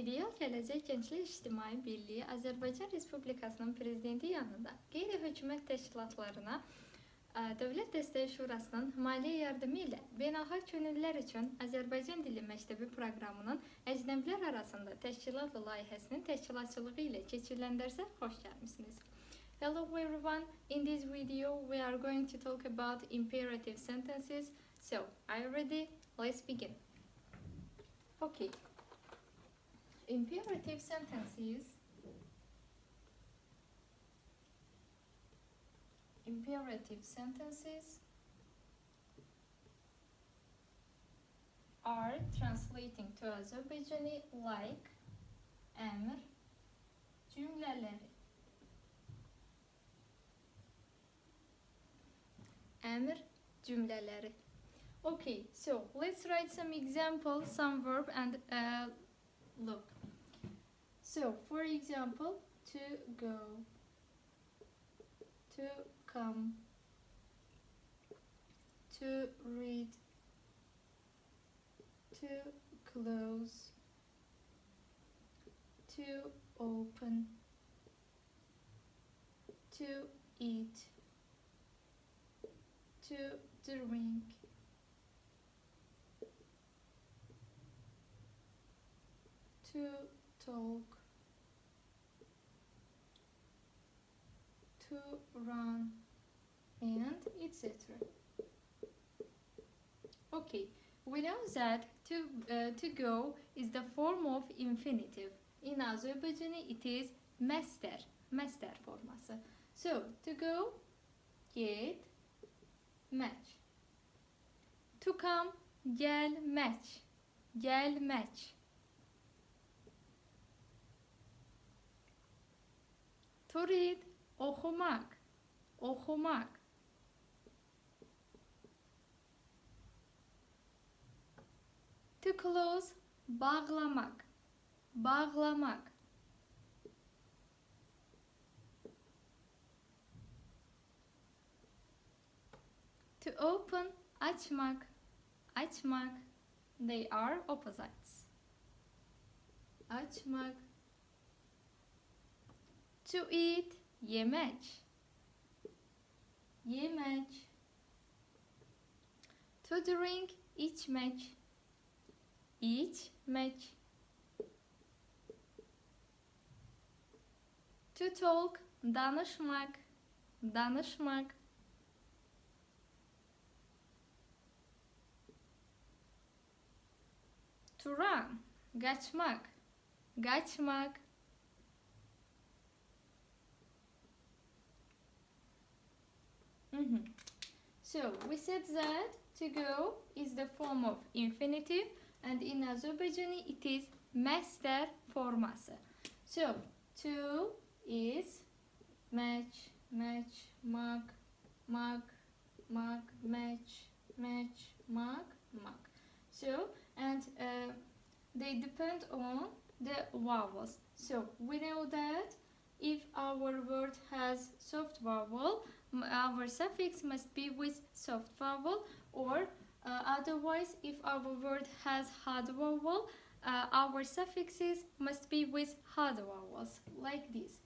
İdeal Gələcək Gənclik İctimai Birliyi Azərbaycan Respublikasının Prezidenti yanında qeyri-hökumət təşkilatlarına Dövlət Dəstəyi Şurasının maliyyə yardımı ilə beynəlxalq könüllülər üçün Azərbaycan Dili Məktəbi proqramının əcnəbilər arasında təşkilatlı layihəsinin təşkilatçılığı ilə keçirilən dərsə xoş gəlmisiniz. Hello everyone, in this video we are going to talk about imperative sentences. So, are you ready? Let's begin. Okay. Imperative sentences are translating to Azerbaijani like emir cümleleri. Emir cümleleri. Okay, so let's write some examples, some verb and look. So, for example, to go, to come, to read, to close, to open, to eat, to drink, to talk, to run, and etc. Okay, we know that to go is the form of infinitive. In Azerbaijani it is master forması. So, to go, get, match. To come, gelmek. To read, okumak. To close, bağlamak. To open, açmak. They are opposites. Açmak. To eat, yemek. To drink, içmek. To talk, danışmak. To run, kaçmak. So, we said that to go is the form of infinitive and in Azerbaijani it is master forması. So, to is match, mak, match, mak. So, and they depend on the vowels. So, we know that if our word has soft vowel, our suffix must be with soft vowel, or otherwise, if our word has hard vowel, our suffixes must be with hard vowels, like this.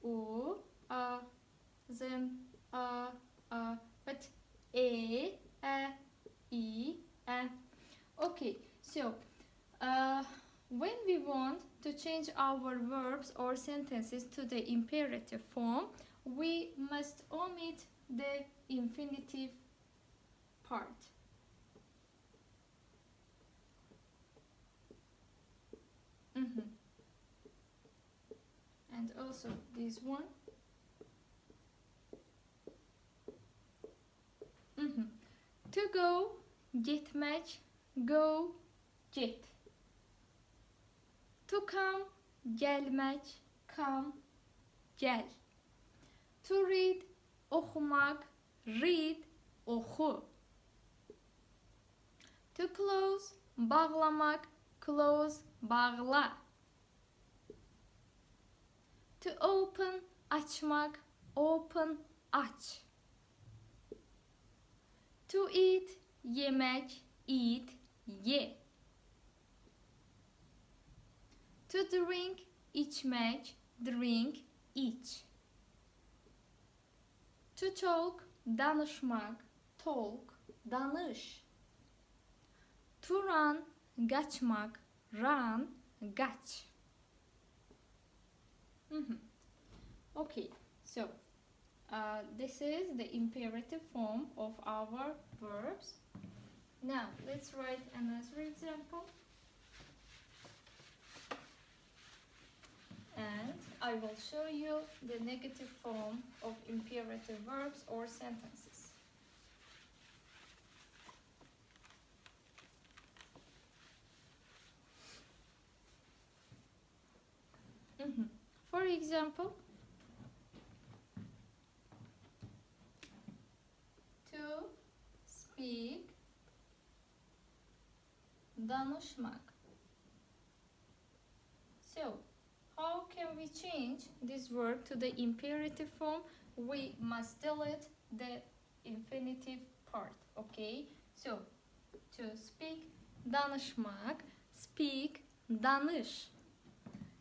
U, a, zın, a, but e, I, e. Okay, so when we want to change our verbs or sentences to the imperative form, we must omit the infinitive part. And also this one. To go, gitmek, go, git. To come, gelmek, come, gel. To read, okumak, read, oku. To close, bağlamak, close, bağla. To open, açmak, open, aç. To eat, yemek, eat, ye. To To drink, içmek, drink, iç. To talk, danışmak, talk, danış. To run, kaçmak, run, kaç. Okay, so this is the imperative form of our verbs. Now let's write another example. And I will show you the negative form of imperative verbs or sentences. For example, to speak, danışmak. So, how can we change this verb to the imperative form? We must delete the infinitive part, okay? So, to speak, danışmak, speak, danış.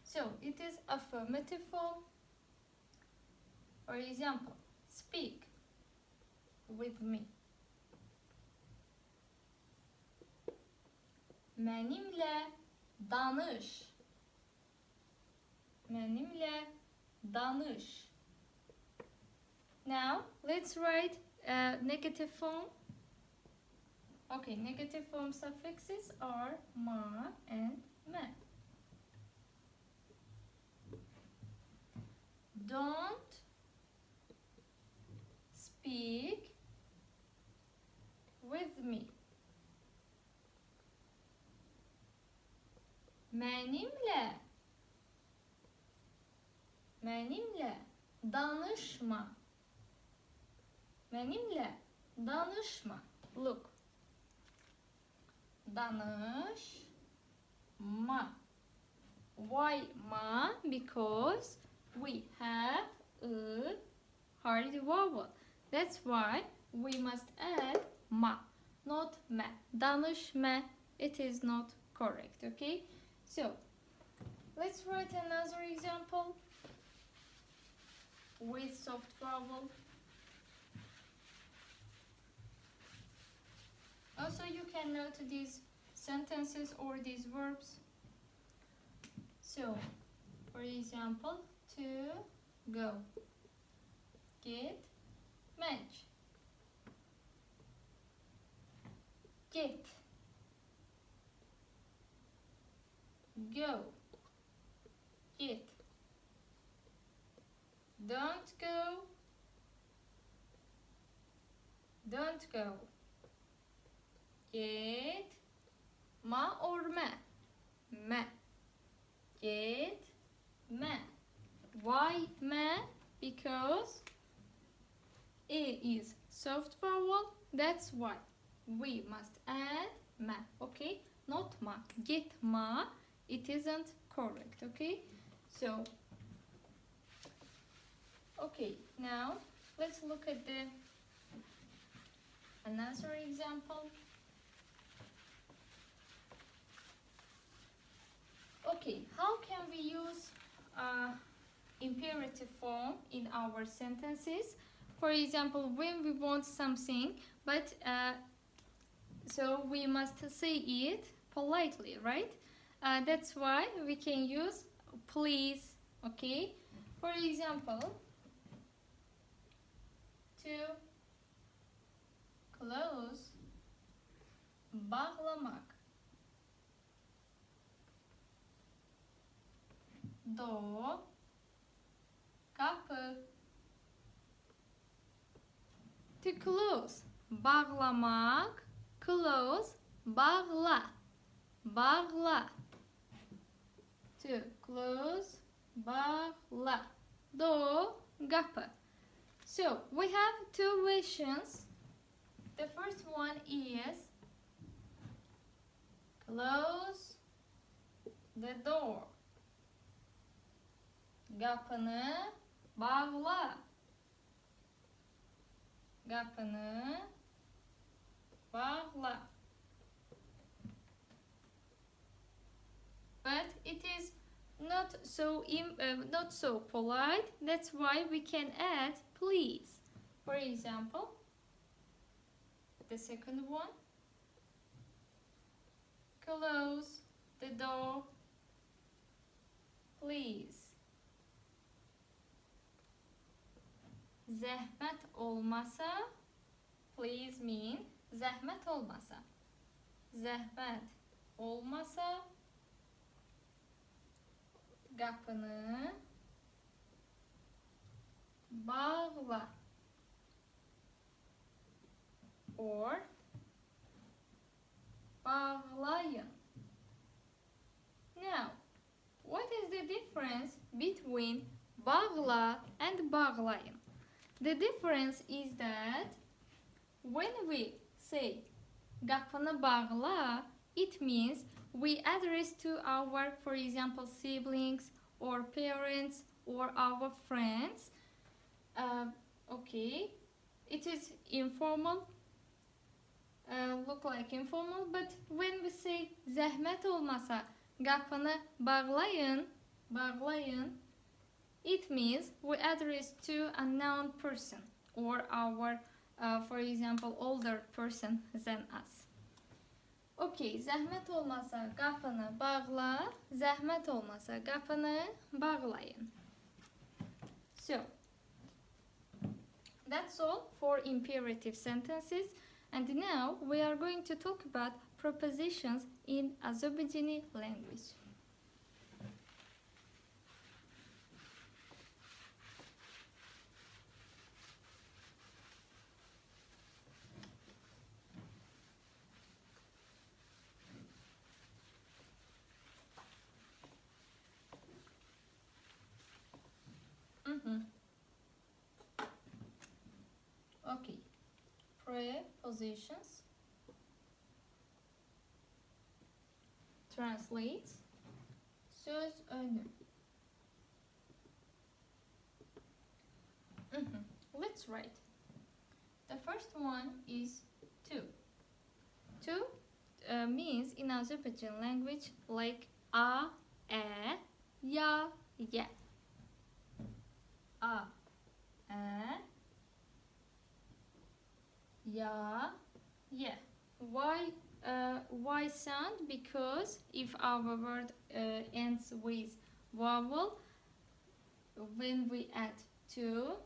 So, it is affirmative form. For example, speak with me. Benimle danış. Benimle danış. Now, let's write a negative form. Okay, negative form suffixes are ma and me. Don't speak with me. Benimle danışma. Benimle danışma. Look. Danışma. Why ma? Because we have a hard vowel. That's why we must add ma, not me. Danışma. It is not correct, okay? So, let's write another example with soft vowel. Also, you can note these sentences or these verbs. So, for example, to go, gitmek, git, go, git, don't go, don't go, git, ma or me, me, git, me. Why me? Because A is soft vowel, that's why we must add ma, okay? Not ma. Get ma, it isn't correct, okay? So, okay, now let's look at the another example. Okay, how can we use imperative form in our sentences? For example, when we want something, but so we must say it politely, right? That's why we can use please, okay? For example, to close, bağlamak. Do, kapı. To close, bağlamak, close, bağla, bağla. To close, bağla. Do, kapı. So, we have two versions. The first one is close the door. Kapını bağla. Kapını bağla. But it is not so polite. That's why we can add please. For example, the second one, close the door, please. Zəhmət olmasa, please mean zəhmət olmasa. Zəhmət olmasa, qapını bağla. Or bağlayın. Now, what is the difference between bağla and bağlayın? The difference is that when we say qapını bağla, it means we address to our, for example, siblings or parents or our friends. Okay, it is informal, look like informal, but when we say zəhmət olmasa qapını bağlayın, it means we address to a known person or our, for example, older person than us. Okay, zəhmət olmasa qapını bağla, zəhmət olmasa qapını bağlayın. So, that's all for imperative sentences. And now we are going to talk about prepositions in Azerbaijani language. Okay, prepositions. Translate. Söz önü. Let's write. The first one is to. To means in Azerbaijan language like a, ya, ye. A, ya, ye. Why sound? Because if our word ends with vowel, when we add to,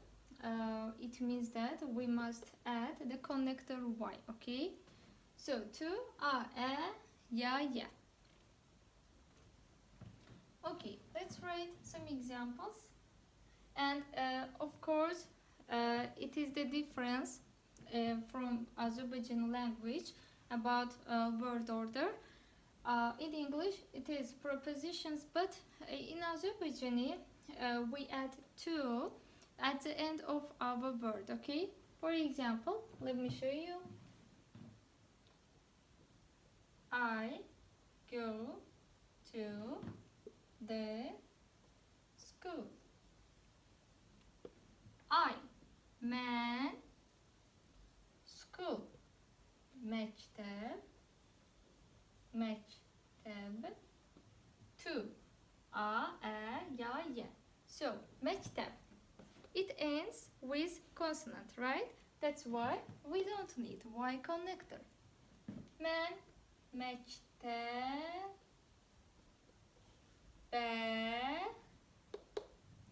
it means that we must add the connector y, okay? So to, a, ya, ye. Okay, let's write some examples. And of course, it is the difference from Azerbaijani language about word order. In English, it is prepositions, but in Azerbaijani, we add to at the end of our word, okay? For example, let me show you. I go to the school. I, man, school. Mektep, to, a, ya, ye. So, mektep, it ends with consonant, right? That's why we don't need y connector. Man, mektep,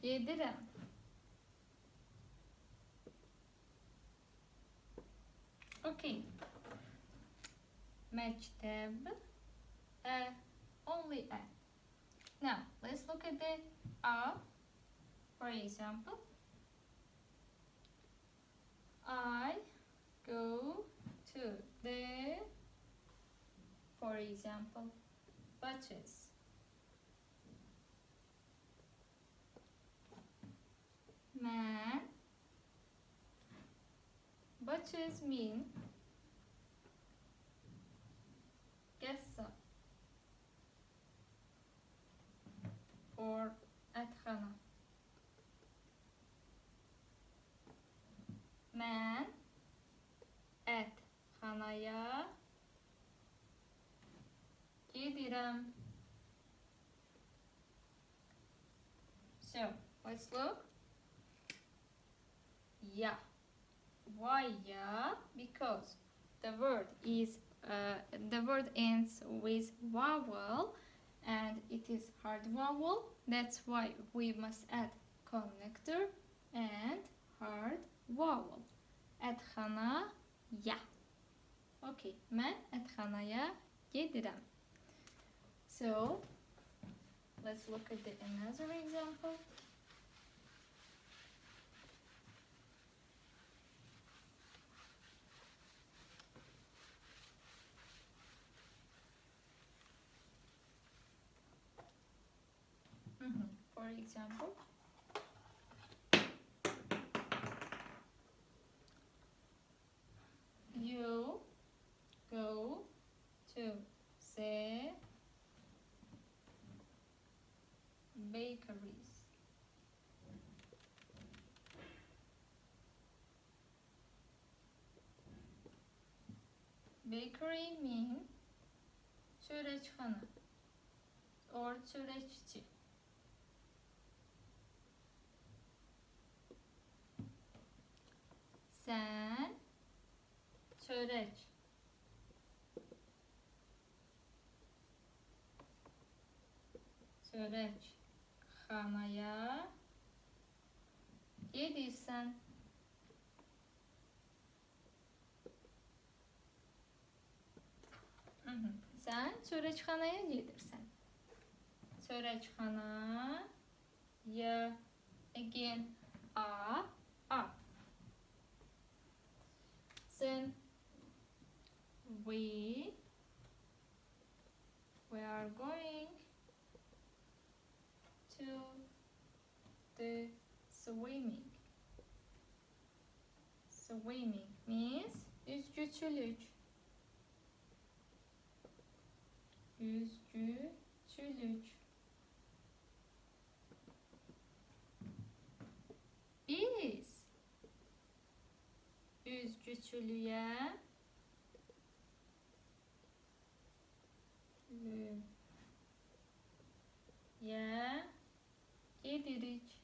yedirəm. Okay. Mektep, only a. Now, let's look at the a, for example. I go to the, for example, buses. Man, buses mean Gessa or Atkhana. Man Atxanaya gedirəm. So let's look. Ya. Why ya? Because the word ends with vowel and it is hard vowel. That's why we must add connector and hard vowel. Etxanaya. Okay, mən etxanaya gedirəm. So let's look at another example. For example, you go to the bakeries. Bakery means çöreçxana or çöreççi. Sen çörek çöreçxanaya gedirsən. Sen çöreçxanaya gedirsən. Çöreçxana ya again a. Then we are going to the swimming. Swimming means yüzgüçülük. Yüzgüçülük. Biz yüzgüçülüğe gedirik.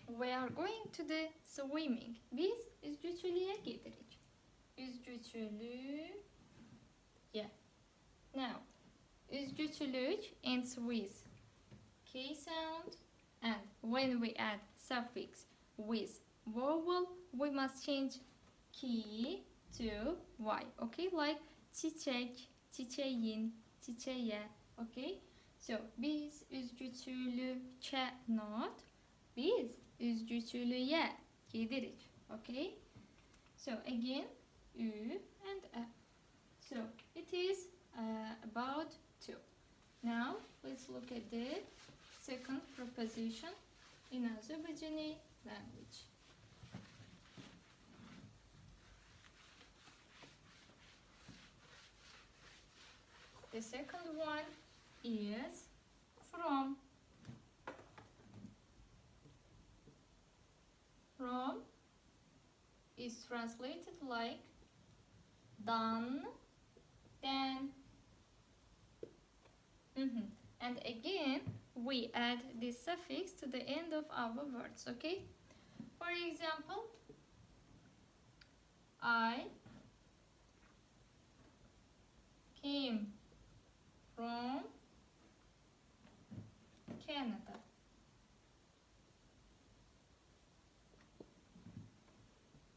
We are going to the swimming. Biz yüzgüçülüğe gedirik. Yüzgüçülüğe. Now, yüzgüçülük ends with K sound, and when we add suffix with vowel, we must change key to Y, okay? Like çiçek, çiçeğin, çiçeğe, okay? So, biz üzgüçülüke not, biz üzgüçülüğe gedirik, okay? So, again, ü and a. So, it is about to. Now, let's look at the second preposition in Azerbaijani language. The second one is from. From is translated like dan, then. And again, we add this suffix to the end of our words, okay? For example, I came from Canada.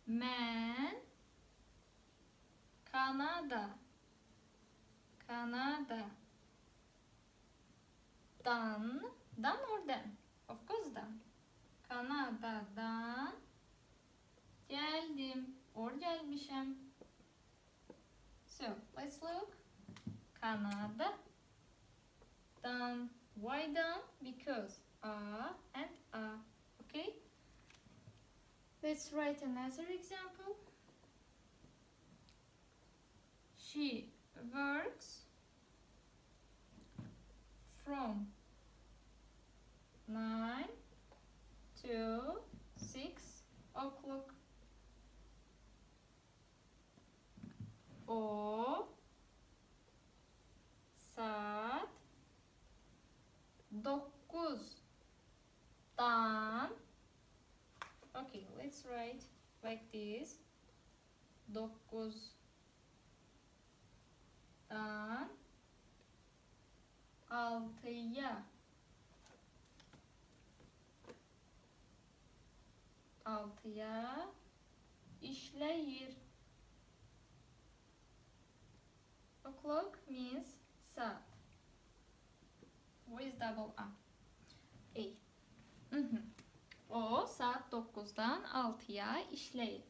Mən Kanada. Dan or dan? Of course dan. Kanada'dan geldim or gelmişim. So let's look. Kanada. Dan. Why dan? Because a and a. Okay. Let's write another example. She works from 9 to 6 o'clock. O saat let's write like this. 9'dan 6'ya. 6'ya işleyir. O'clock means saat. With double A. O saat 9'dan 6'ya işleyir.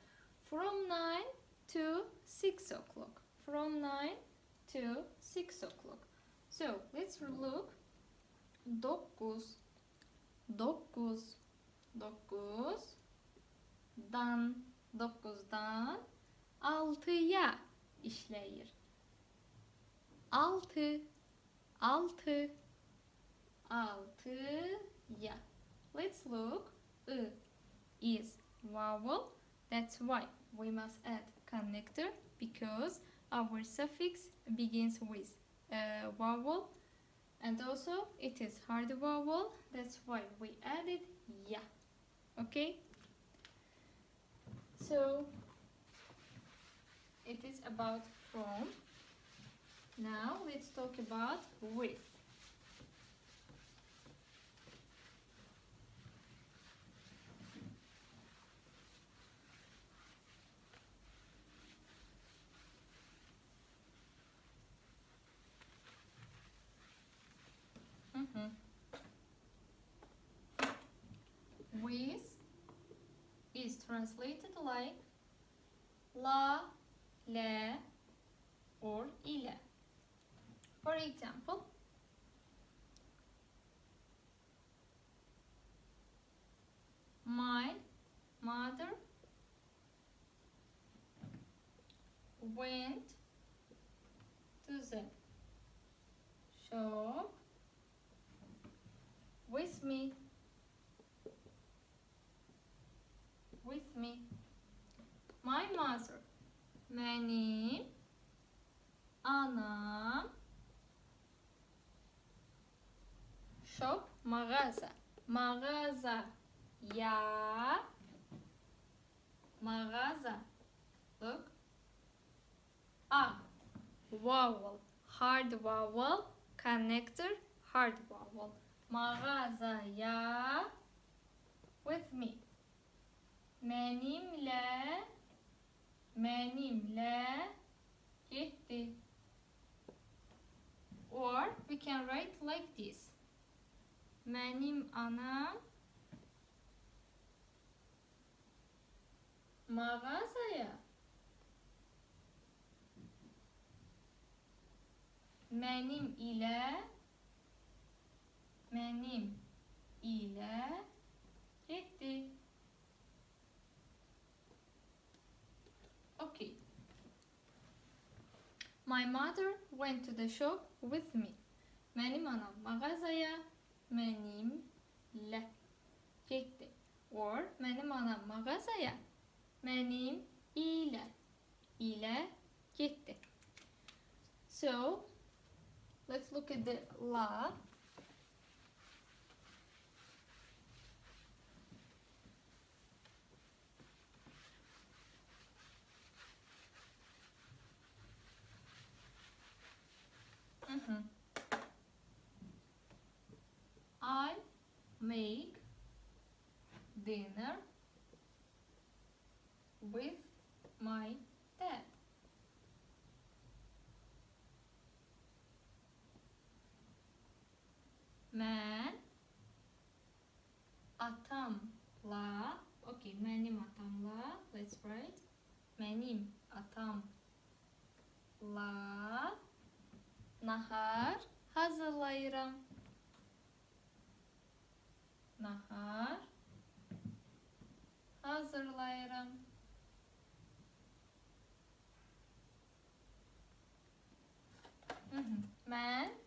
From 9 to 6 o'clock. From 9 to 6 o'clock. So let's look. 9 9'dan 6'ya işleyir. 6'ya. Let's look. I is vowel. That's why we must add connector, because our suffix begins with vowel, and also it is hard vowel. That's why we added ya. Okay? So it is about from. Now let's talk about with. With is translated like la, le, or ile. For example, my mother went to the shop with me. My mother, benim anam, shop, mağaza, ya, mağaza. Look, a, vowel, hard vowel, connector, hard vowel. Mağazaya, with me. Benimle gitti. Or we can write like this. Benim anam mağazaya. Benim ile gitti. Okay. My mother went to the shop with me. Benim anam mağazaya benimle gitti. Or benim anam mağazaya benim ile gitti. So let's look at the la. I make dinner with my dad. Ben atamla, okay, benim atamla, let's write. Benim atamla nahar hazırlayırım. Nahar hazırlayırım.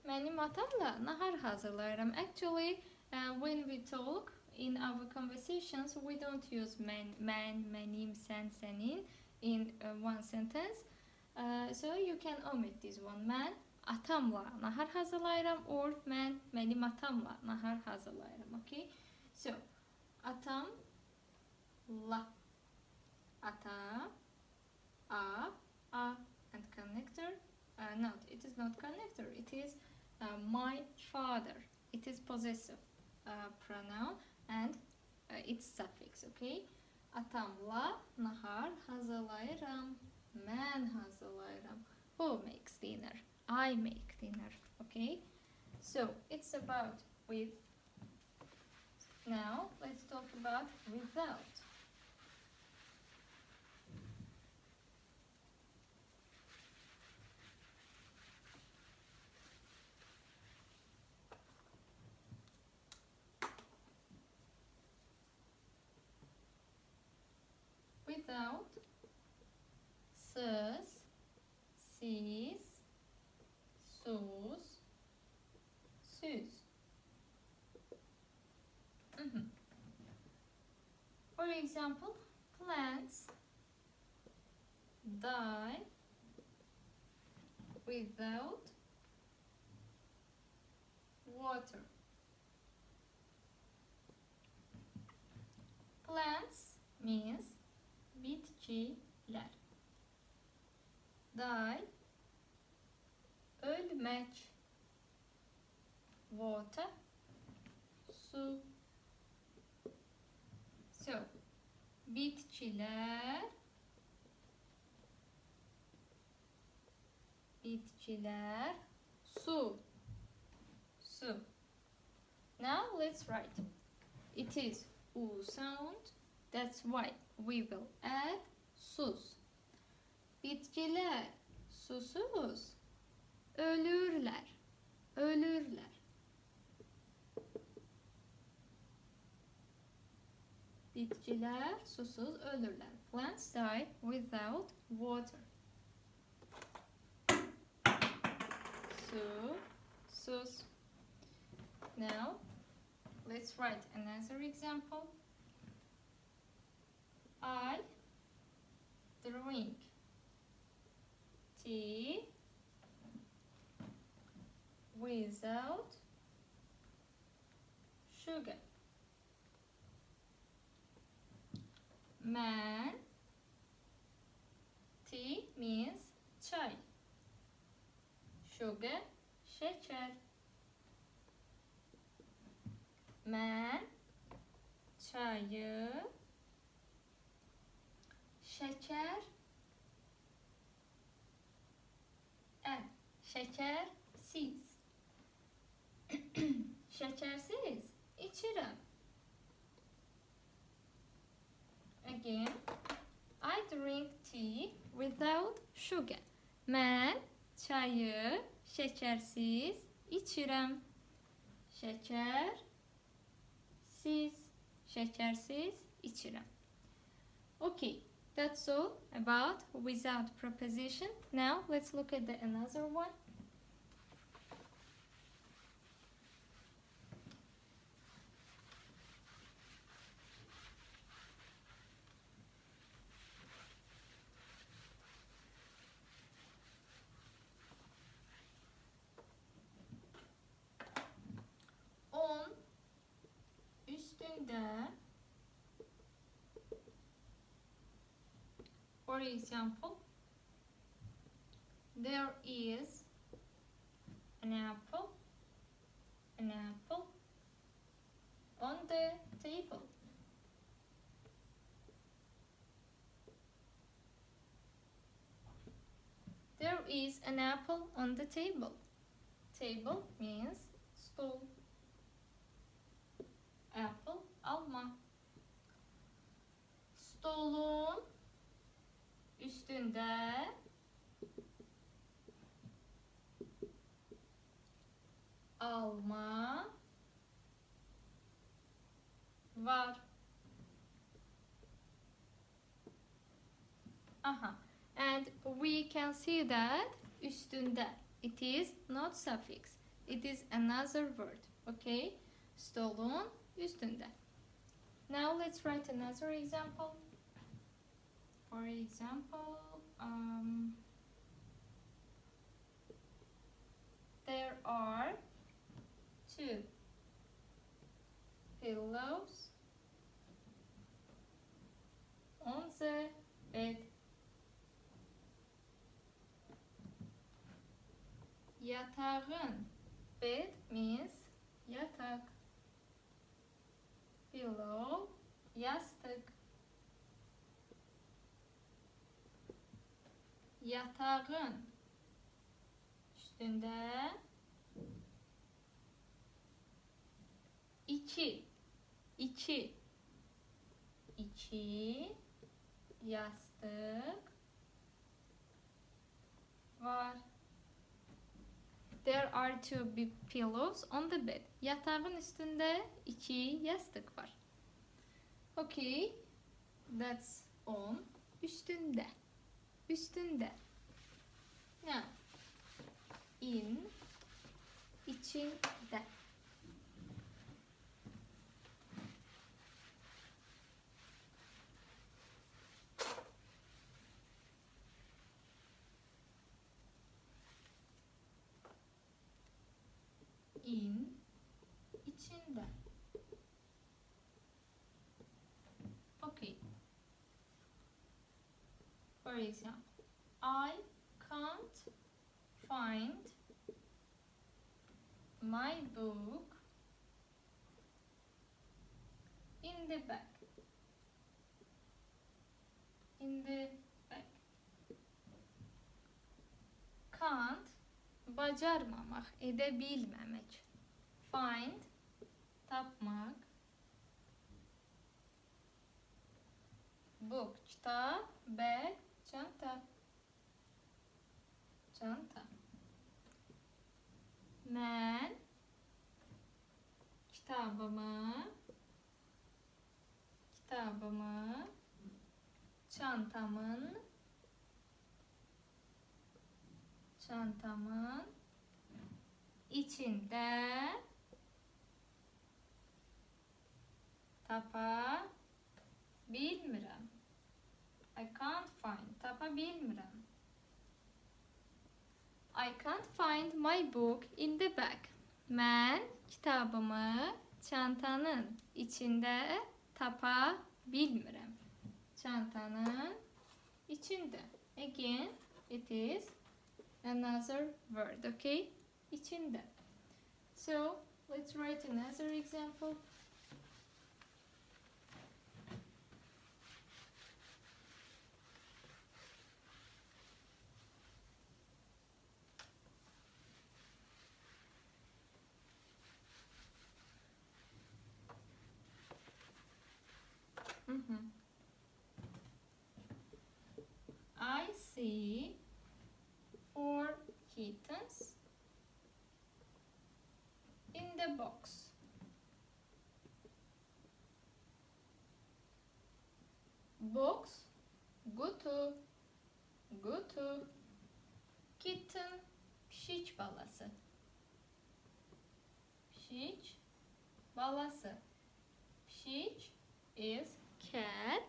Benim atamla nahar hazırlayırım. Actually, when we talk in our conversations, we don't use benim, sen, senin in one sentence. So you can omit this one. Ben atamla nahar hazırlayırım, or benim atamla nahar hazırlayırım. Okay? So atamla ata, a, and connector. No, it is not connector. It is my father. It is possessive pronoun and its suffix. Okay. Atamla nahar hazırlayırım. Man hazırlayırım. Who makes dinner? I make dinner. Okay. So it's about with. Now let's talk about without. Without siz, siz, sus, süz. For example, plants die without water. Plants means bitkiler. Die, ölmek. Water, su. So, bitkiler, su, su. Now let's write. It is U sound. That's why we will add sus. Bitkiler susuz ölürler. Ölürler. Bitkiler susuz ölürler. Plants die without water. Su, sus. Now, let's write another example. I drink tea without sugar. Man, tea means çay. Sugar, şeker. Man, çayı, şeker, şekersiz. Şekersiz içirim. Again, I drink tea without sugar. Ben çayı şekersiz içirim. Şekersiz içirim. Okay, that's all about without preposition. Now let's look at another one. On, üstünde. For example, there is an apple on the table. There is an apple on the table. Table means stool. Apple, alma. Stolun üstünde alma var. And we can see that üstünde, it is not suffix. It is another word. Okay? Stolun üstünde. Now let's write another example. For example, there are 2 pillows on the Bed. Yatağın. Bed means yatak. Pillow, yastık. Yatağın üstünde iki yastık var. There are two big pillows on the bed. Yatağın üstünde iki yastık var. Okay, that's on. Üstünde. Now, in, içinde. In, içinde. Okay. For example, I can't find my book in the bag. Can't, bacarmamak, edebilmemek. Find, tapmak. Book, kitap. Bag, çanta. Ben kitabımı çantamın içinde tapabilmirəm. I can't find, tapabilmirəm. I can't find my book in the bag. Ben kitabımı çantanın içinde tapabilmirəm. Çantanın içinde. Again, it is another word, okay? İçinde. So, let's write another example. I see 4 kittens in the box. Box, kutu. Kitten, pişik balası. Pişik is cat.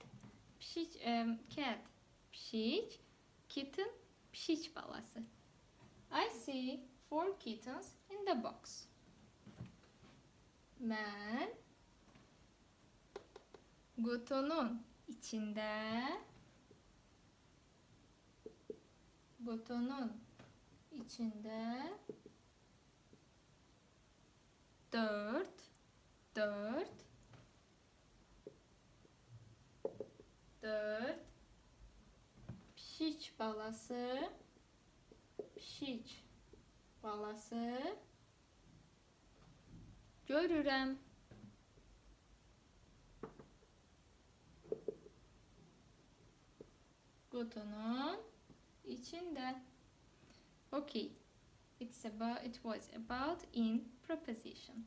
Cat, pişik. Kitten, pişik balası. I see 4 kittens in the box. Ben kutunun içinde 4 pişik balası görürəm. Kutunun içinde. Okay. It was about in preposition.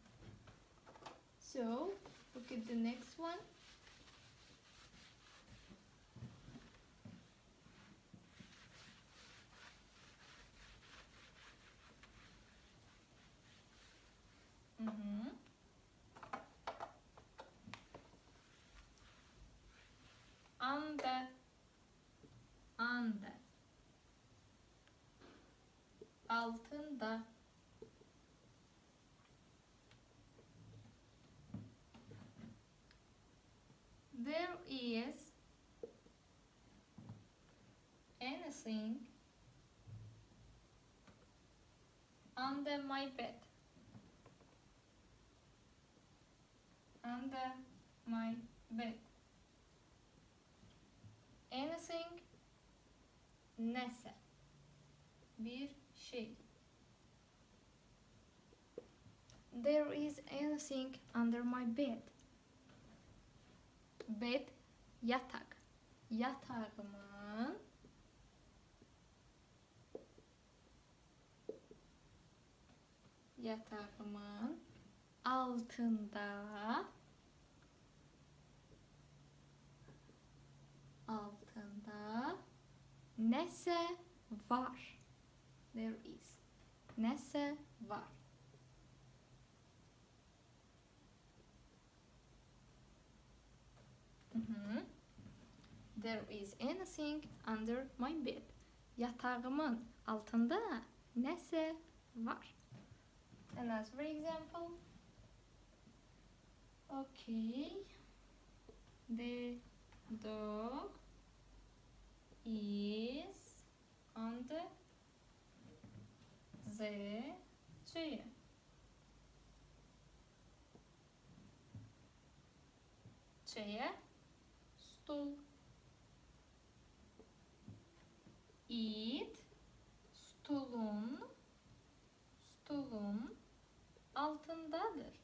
So, look at the next one. Under. Altında. There is anything under my bed. Under my bed. Anything, nese, bir şey. There is anything under my bed. Bed, yatak. Yatağımın altında nese var. There is. Nese var. There is anything under my bed. Yatağımın altında nese var. Another example. Okay. The dog is on the chair. Chair, stool. It, stulun altındadır.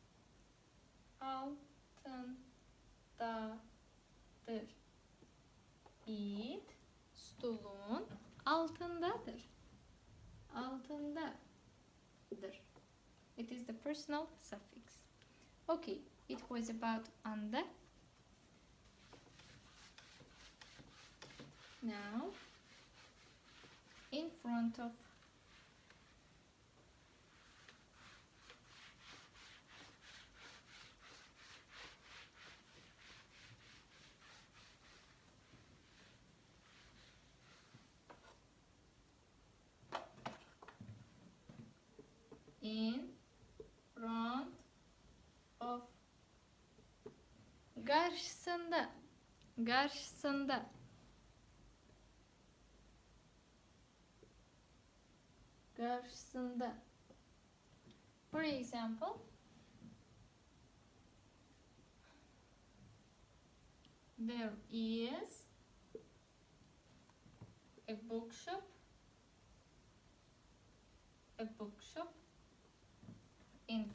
It, stulun altındadır. It is the personal suffix. Okay, it was about under. Now, in front of. In front of. Karşısında. For example, there is a bookshop in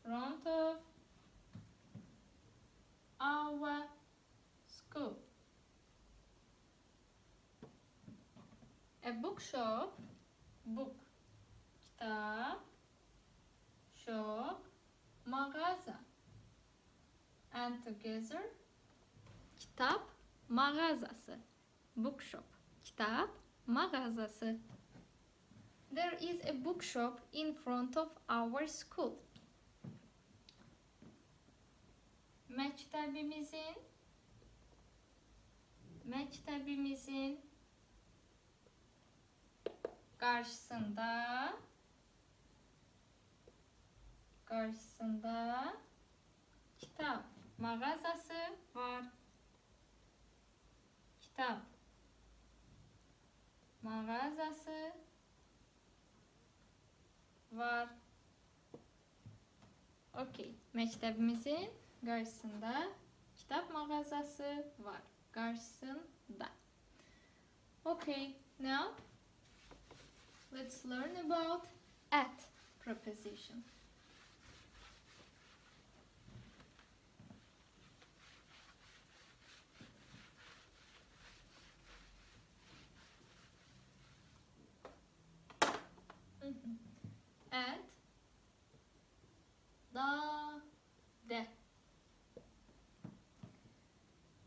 front of our school. A bookshop, book, kitap, shop, mağaza. And together, kitap mağazası. Bookshop, kitap mağazası. There is a bookshop in front of our school. Mektebimizin karşısında kitap mağazası var. Kitap mağazası var. Okay. Mektebimizin karşısında kitap mağazası var. Karşısında. Okay. Now let's learn about at preposition. At, de.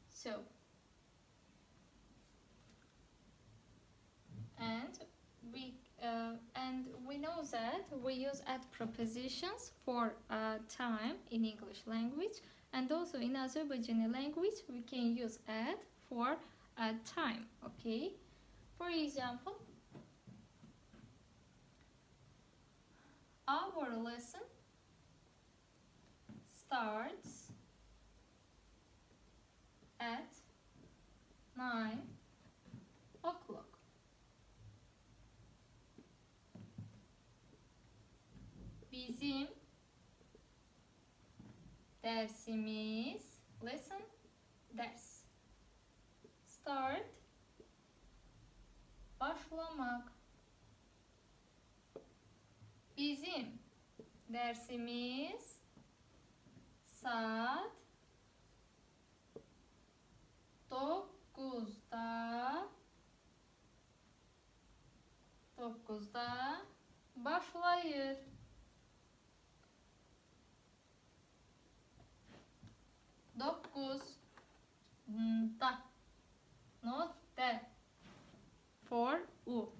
So, and we know that we use at prepositions for time in English language, and also in Azerbaijani language we can use at for time. Okay, for example, our lesson starts at 9 o'clock. Bizim dersimiz, lesson, ders. Start, başlamak. Bizim dersimiz saat 9'da başlayır. 9'da, not that. For U.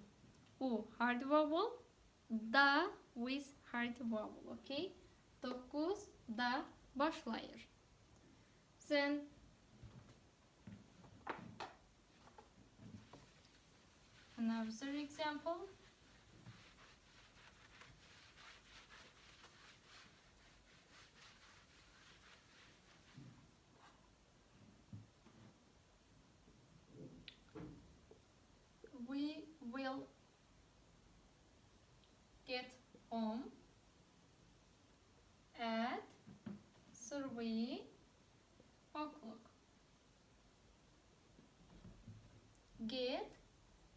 U hard vowel, da with hard vowel, okay? 9'da başlayır. Then another example. We will get home at 3 o'clock. Get,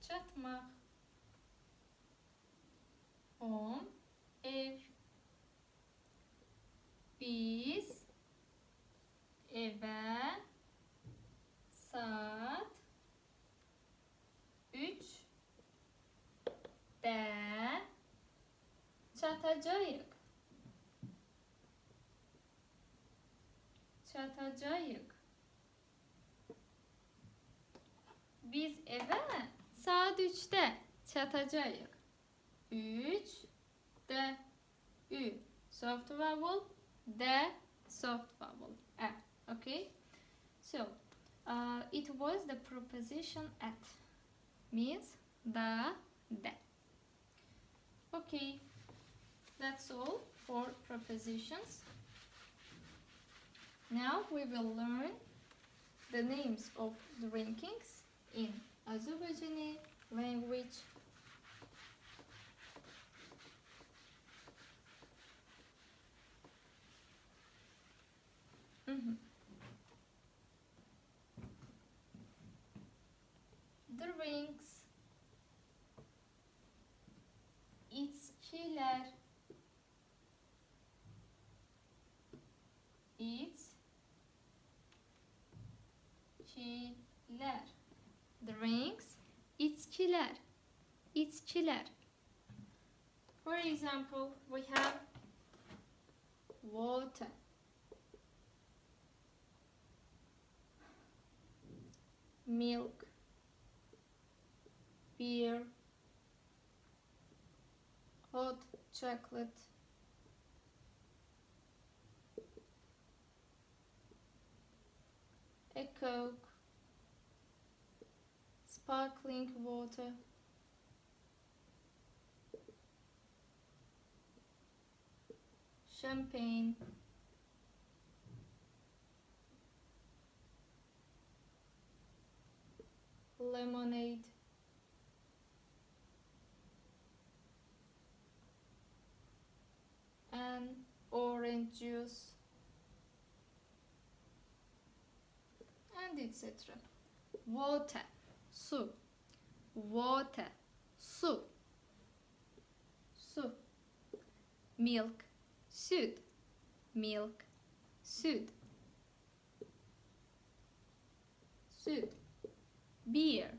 çatmak. Home, ev. Biz eve saat 3'de çatacağız. Biz eve saat 3'te çatacağız. 3'de. Ü soft vowel, de soft vowel. Okay? So, it was the preposition at. Means the, de. Okay, that's all for prepositions. Now we will learn the names of drinkings in Azerbaijani language. Drinks, içkiler, drinks, içkiler. For example, we have water, milk, beer, hot chocolate, a Coke, sparkling water, champagne, lemonade, and orange juice, and etc. Water, su. Water, su. Milk, süt. Milk, süt. Beer,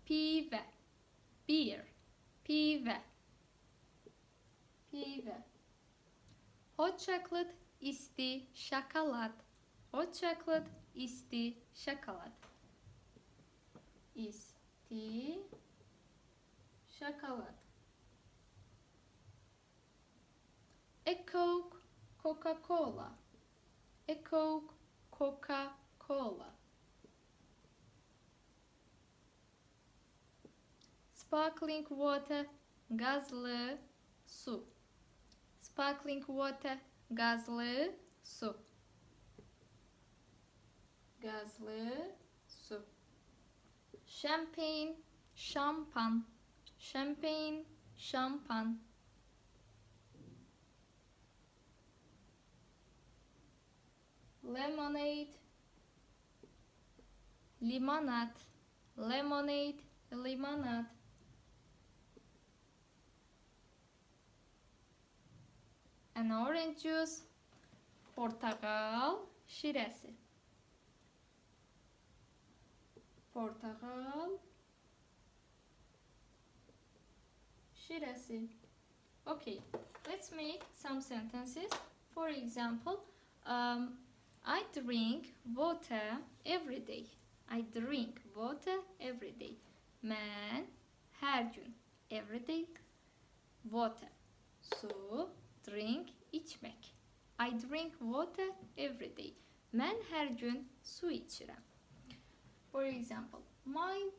pive. Hot chocolate, isti şokolat. Hot chocolate, isti şokolat. İsti şokolat. A Coke, Coca-Cola. A Coke, Coca-Cola. Sparkling water, gazlı su. Sparkling water, gazlı su. Champagne, şampan. Champagne, şampan. Lemonade, limonat. Lemonade, limonat. An orange juice, portakal şiresi. Portakal şiresi. Okay, let's make some sentences. For example, I drink water every day. I drink water every day. Ben her gün, every day, water. Su, drink, içmek. I drink water every day. Ben her gün su içirəm. For example, my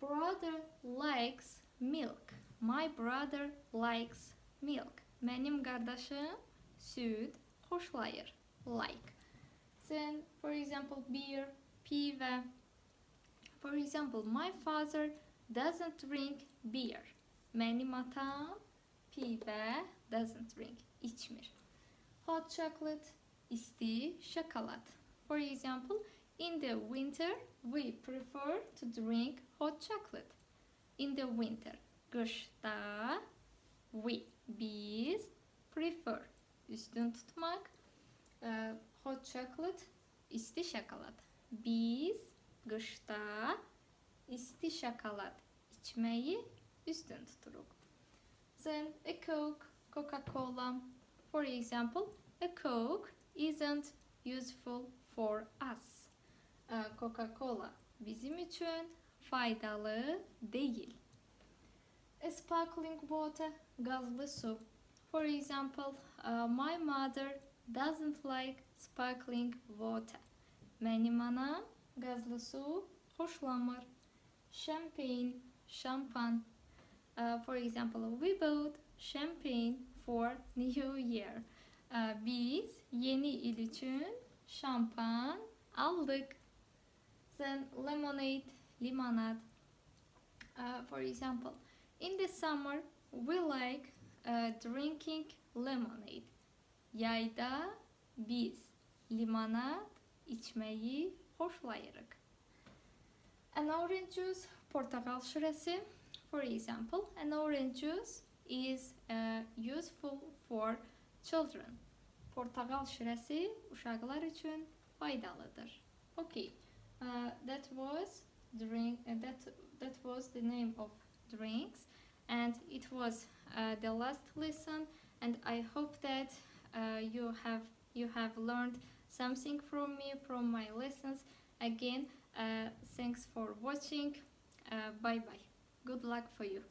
brother likes milk. My brother likes milk. Mənim qardaşım süd xoşlayır. Like. Then, for example, beer, pivə. For example, my father doesn't drink beer. Mənim atam pivə doesn't drink, içmir. Hot chocolate, isti şokolat. For example, in the winter, we prefer to drink hot chocolate. In the winter, qışda, biz prefer, üstün tutmak, hot chocolate, isti şokolat. Biz qışda isti şokolat içmeyi üstün tuturuq. Then a Coke, Coca-Cola. For example, a Coke isn't useful for us. Coca-Cola bizim için faydalı değil. A sparkling water, gazlı su. For example, my mother doesn't like sparkling water. Mənim anam gazlı su xoşlamır. Champagne, şampan. For example, we bought champagne for New Year. Biz yeni il için şampan aldık. Then lemonade, limonat. For example, in the summer we like drinking lemonade. Yayda biz limonat içmeyi xoşlayırıq. An orange juice, portakal şirəsi. For example, an orange juice is useful for children. Portakal şirəsi uşaqlar üçün faydalıdır. Okay, that was the name of drinks, and it was the last lesson. And I hope that you have learned something from me, from my lessons. Again, thanks for watching. Bye bye. Good luck for you.